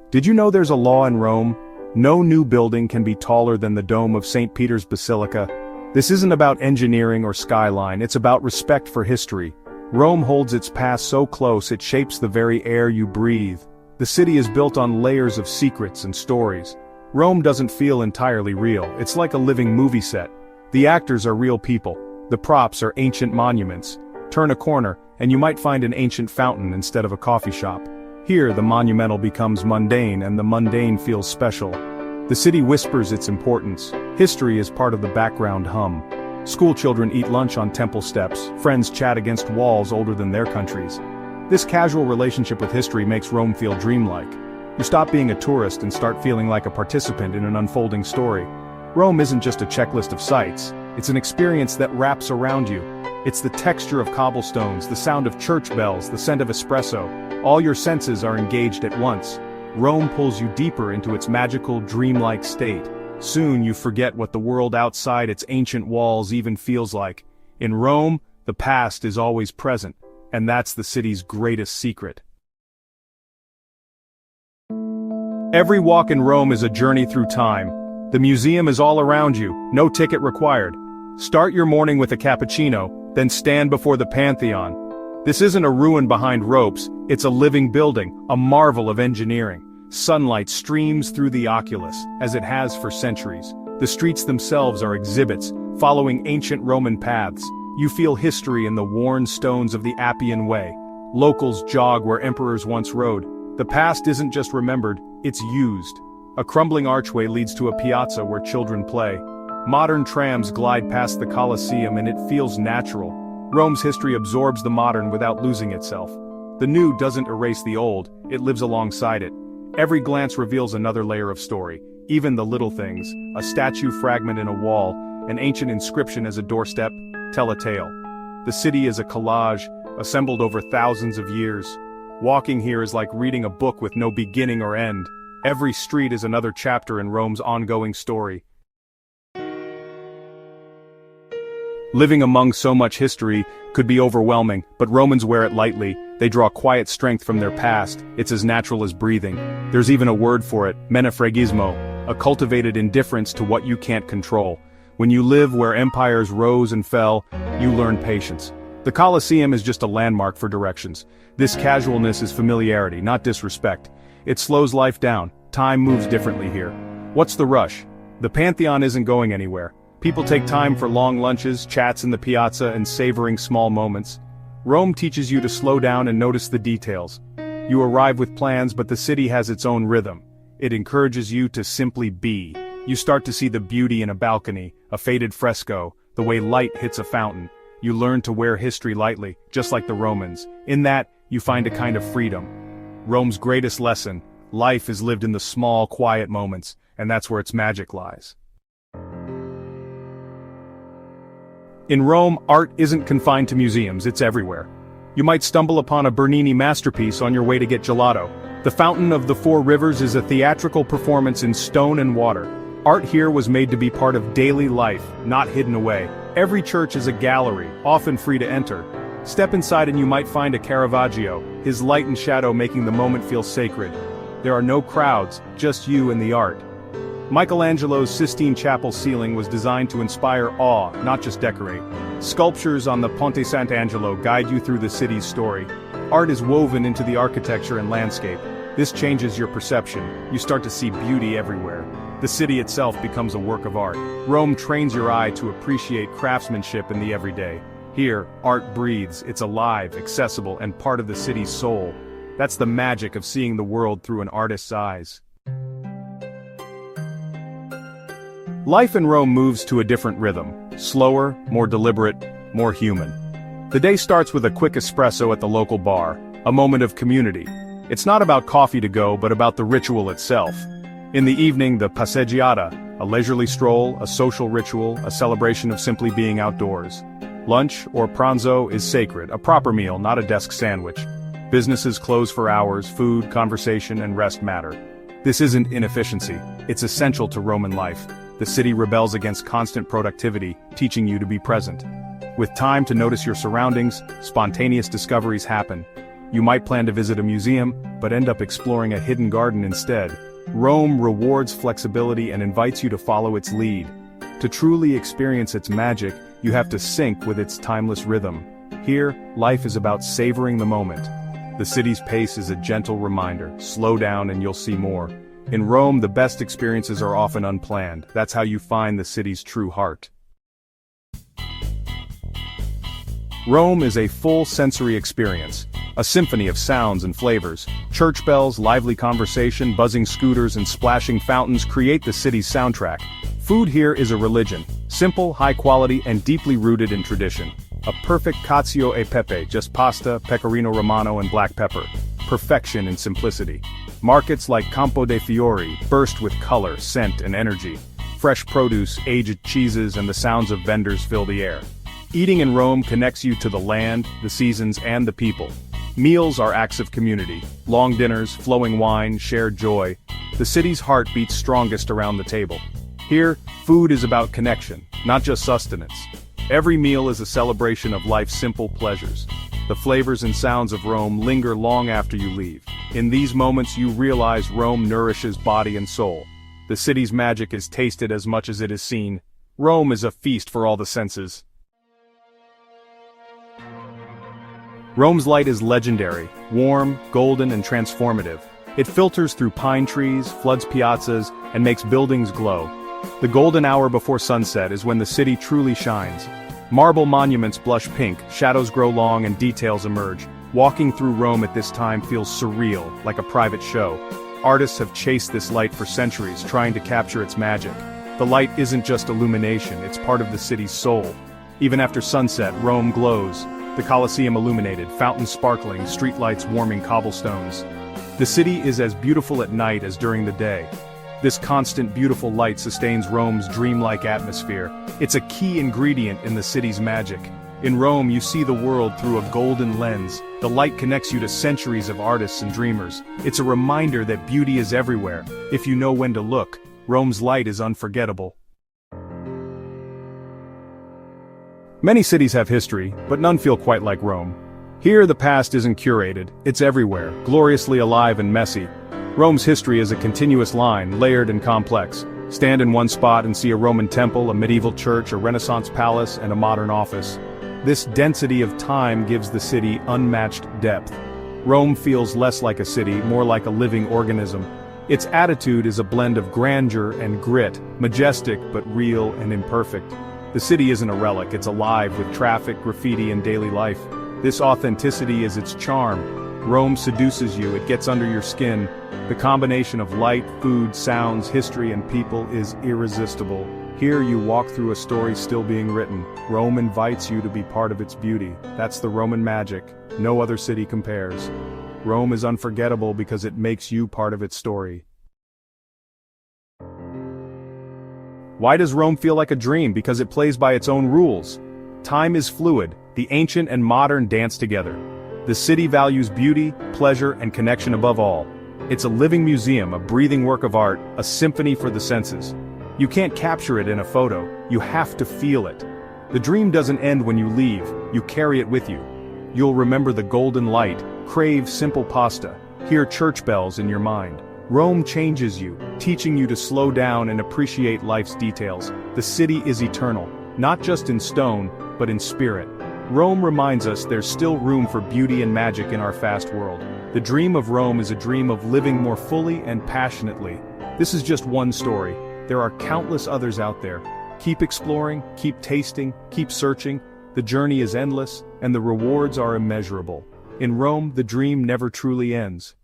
Did you know there's a law in Rome? No new building can be taller than the dome of St. Peter's Basilica. This isn't about engineering or skyline, it's about respect for history. Rome holds its past so close it shapes the very air you breathe. The city is built on layers of secrets and stories. Rome doesn't feel entirely real, it's like a living movie set. The actors are real people. The props are ancient monuments. Turn a corner, and you might find an ancient fountain instead of a coffee shop. Here, the monumental becomes mundane, and the mundane feels special. The city whispers its importance. History is part of the background hum. School children eat lunch on temple steps, friends chat against walls older than their countries. This casual relationship with history makes Rome feel dreamlike. You stop being a tourist and start feeling like a participant in an unfolding story. Rome isn't just a checklist of sights, it's an experience that wraps around you. It's the texture of cobblestones, the sound of church bells, the scent of espresso. All your senses are engaged at once. Rome pulls you deeper into its magical, dreamlike state. Soon you forget what the world outside its ancient walls even feels like. In Rome, the past is always present, and that's the city's greatest secret. Every walk in Rome is a journey through time. The museum is all around you, no ticket required. Start your morning with a cappuccino, then stand before the Pantheon. This isn't a ruin behind ropes, it's a living building, a marvel of engineering. Sunlight streams through the oculus, as it has for centuries. The streets themselves are exhibits, following ancient Roman paths. You feel history in the worn stones of the Appian Way. Locals jog where emperors once rode. The past isn't just remembered, it's used. A crumbling archway leads to a piazza where children play. Modern trams glide past the Colosseum and it feels natural. Rome's history absorbs the modern without losing itself. The new doesn't erase the old, it lives alongside it. Every glance reveals another layer of story, even the little things, a statue fragment in a wall, an ancient inscription as a doorstep, tell a tale. The city is a collage, assembled over thousands of years. Walking here is like reading a book with no beginning or end. Every street is another chapter in Rome's ongoing story. Living among so much history could be overwhelming, but Romans wear it lightly. They draw quiet strength from their past. It's as natural as breathing. There's even a word for it, menefregismo, a cultivated indifference to what you can't control. When you live where empires rose and fell, you learn patience. The Colosseum is just a landmark for directions. This casualness is familiarity, not disrespect. It slows life down. Time moves differently here. What's the rush? The Pantheon isn't going anywhere. People take time for long lunches, chats in the piazza, and savoring small moments. Rome teaches you to slow down and notice the details. You arrive with plans, but the city has its own rhythm. It encourages you to simply be. You start to see the beauty in a balcony, a faded fresco, the way light hits a fountain. You learn to wear history lightly, just like the Romans. In that, you find a kind of freedom. Rome's greatest lesson: life is lived in the small, quiet moments, and that's where its magic lies. In Rome, art isn't confined to museums, it's everywhere. You might stumble upon a Bernini masterpiece on your way to get gelato. The Fountain of the Four Rivers is a theatrical performance in stone and water. Art here was made to be part of daily life, not hidden away. Every church is a gallery, often free to enter. Step inside and you might find a Caravaggio, his light and shadow making the moment feel sacred. There are no crowds, just you and the art. Michelangelo's Sistine Chapel ceiling was designed to inspire awe, not just decorate. Sculptures on the Ponte Sant'Angelo guide you through the city's story. Art is woven into the architecture and landscape. This changes your perception. You start to see beauty everywhere. The city itself becomes a work of art. Rome trains your eye to appreciate craftsmanship in the everyday. Here, art breathes, it's alive, accessible, and part of the city's soul. That's the magic of seeing the world through an artist's eyes. Life in Rome moves to a different rhythm, slower, more deliberate, more human. The day starts with a quick espresso at the local bar, a moment of community. It's not about coffee to go, but about the ritual itself. In the evening, the passeggiata, a leisurely stroll, a social ritual, a celebration of simply being outdoors. Lunch, or pranzo, is sacred, a proper meal, not a desk sandwich. Businesses close for hours, food, conversation, and rest matter. This isn't inefficiency, it's essential to Roman life. The city rebels against constant productivity, teaching you to be present. With time to notice your surroundings, spontaneous discoveries happen. You might plan to visit a museum, but end up exploring a hidden garden instead. Rome rewards flexibility and invites you to follow its lead. To truly experience its magic, you have to sync with its timeless rhythm. Here, life is about savoring the moment. The city's pace is a gentle reminder, slow down and you'll see more. In Rome, the best experiences are often unplanned. That's how you find the city's true heart. Rome is a full sensory experience, a symphony of sounds and flavors. Church bells, lively conversation, buzzing scooters and splashing fountains create the city's soundtrack. Food here is a religion, simple, high quality and deeply rooted in tradition. A perfect cacio e pepe, just pasta, pecorino romano and black pepper. Perfection in simplicity. Markets like Campo dei Fiori burst with color, scent and energy. Fresh produce, aged cheeses and the sounds of vendors fill the air. Eating in Rome connects you to the land, the seasons and the people. Meals are acts of community. Long dinners, flowing wine, shared joy. The city's heart beats strongest around the table. Here, food is about connection, not just sustenance. Every meal is a celebration of life's simple pleasures. The flavors and sounds of Rome linger long after you leave. In these moments you realize Rome nourishes body and soul. The city's magic is tasted as much as it is seen. Rome is a feast for all the senses. Rome's light is legendary, warm, golden and transformative. It filters through pine trees, floods piazzas, and makes buildings glow. The golden hour before sunset is when the city truly shines. Marble monuments blush pink, shadows grow long and details emerge. Walking through Rome at this time feels surreal, like a private show. Artists have chased this light for centuries, trying to capture its magic. The light isn't just illumination, it's part of the city's soul. Even after sunset, Rome glows. The Colosseum illuminated, fountains sparkling, streetlights warming cobblestones. The city is as beautiful at night as during the day. This constant beautiful light sustains Rome's dreamlike atmosphere. It's a key ingredient in the city's magic. In Rome you see the world through a golden lens. The light connects you to centuries of artists and dreamers. It's a reminder that beauty is everywhere. If you know when to look, Rome's light is unforgettable. Many cities have history, but none feel quite like Rome. Here the past isn't curated, it's everywhere, gloriously alive and messy. Rome's history is a continuous line, layered and complex. Stand in one spot and see a Roman temple, a medieval church, a Renaissance palace, and a modern office. This density of time gives the city unmatched depth. Rome feels less like a city, more like a living organism. Its attitude is a blend of grandeur and grit, majestic but real and imperfect. The city isn't a relic, it's alive with traffic, graffiti, and daily life. This authenticity is its charm. Rome seduces you, it gets under your skin. The combination of light, food, sounds, history, and people is irresistible. Here you walk through a story still being written. Rome invites you to be part of its beauty. That's the Roman magic. No other city compares. Rome is unforgettable because it makes you part of its story. Why does Rome feel like a dream? Because it plays by its own rules. Time is fluid, the ancient and modern dance together. The city values beauty, pleasure, and connection above all. It's a living museum, a breathing work of art, a symphony for the senses. You can't capture it in a photo, you have to feel it. The dream doesn't end when you leave, you carry it with you. You'll remember the golden light, crave simple pasta, hear church bells in your mind. Rome changes you, teaching you to slow down and appreciate life's details. The city is eternal, not just in stone, but in spirit. Rome reminds us there's still room for beauty and magic in our fast world. The dream of Rome is a dream of living more fully and passionately. This is just one story. There are countless others out there. Keep exploring, keep tasting, keep searching. The journey is endless, and the rewards are immeasurable. In Rome, the dream never truly ends.